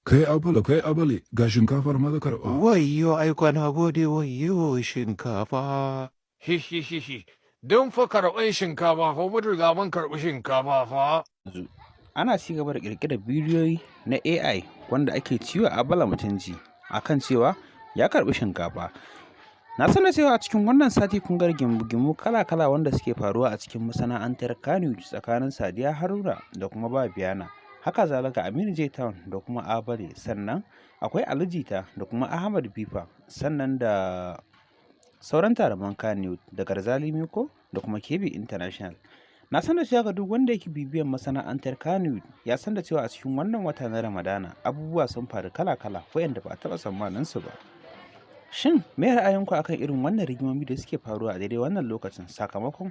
Kai abale, ga shinkafar maza karɓa. Wayyo aiko na gode wayyo shinkafa. Hihihihi, don fa karɓar shinkafa fa mun riga mun karɓi shinkafa fa. Yanzu ana ci gaba da ƙirƙirar bidiyoyi na AI wanda ake ciwo a bala mutunci akan cewa ya karɓi shinkafa. Na sanar cewa a cikin wannan sati kun ga rigingimu kala-kala wanda suke faruwa a cikin masana'antar Kannywood tsakanin Sadiya Haruna da kuma Babiyana. Haka zalika Aminu J Town da kuma Abale, sannan akwai Ali Jita da kuma Ahmad Bifa, sannan da sauran taruman Kannywood da Garzali Miko da kuma KB International. Na san da cewa ga duk wanda yake bibiyan masana'antar Kannywood ya san da cewa a cikin wannan wata na Ramadana abubuwa sun faru kala-kala waɗanda ba a taɓa tsammanin su ba. Shin me ra'ayinku akan irin wannan rigimomi da suke faruwa a daidai wannan lokacin, sakamakon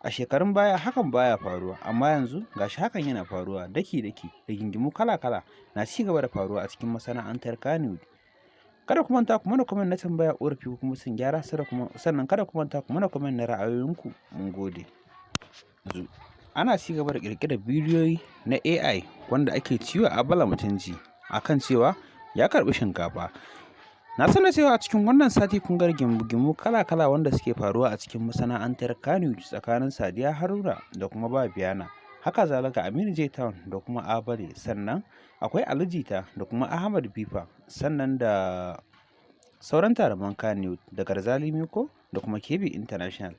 a shekarun baya hakan baya faruwa amma yanzu gashi hakan yana faruwa daki-daki, rigingimu kala-kala na ci gaba da faruwa a cikin masana'antar Kannywood. Kada ku manta ku mana comment na tambaya ƙorafi ko kuma sun gyara sannan kada ku manta ku mana comment na ra'ayoyinku. Mun gode. Yanzu ana ci gaba da ƙirƙirar bidiyoyi na AI wanda ake ciwo a bala mutunci akan cewa ya karɓi shinkafa. Na sanar cewa a cikin wannan sati kun ga rigingimu kala-kala wanda suke faruwa a cikin masana'antar Kannywood tsakanin Sadiya Haruna da kuma Babiyana. Haka zalika Aminu J Town da kuma Abale, sannan akwai Ali Jita da kuma Ahmad Bifa, sannan da sauran taruman Kannywood da Garzali Miko da kuma KB International.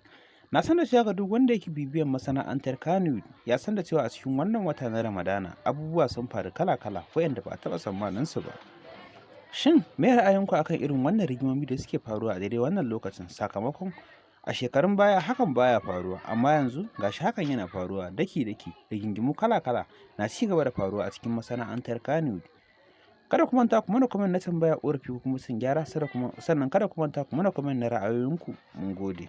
Na san da cewa ga duk wanda yake bibiyan masana'antar Kannywood ya san da cewa a cikin wannan wata na Ramadana abubuwa sun faru kala-kala waɗanda ba a taɓa tsammanin su ba. Shin me ra'ayinku akan irin wannan rigimomi da suke faruwa a daidai wannan lokacin, sakamakon a shekarun baya hakan baya faruwa amma yanzu gashi hakan yana faruwa daki-daki, rigingimu kala-kala na ci gaba da faruwa a cikin masana'antar Kannywood. Kada ku manta ku mana comment na tambaya ƙorafi ko kuma sun gyara sannan kada ku manta ku mana comment na ra'ayoyinku. Mun gode.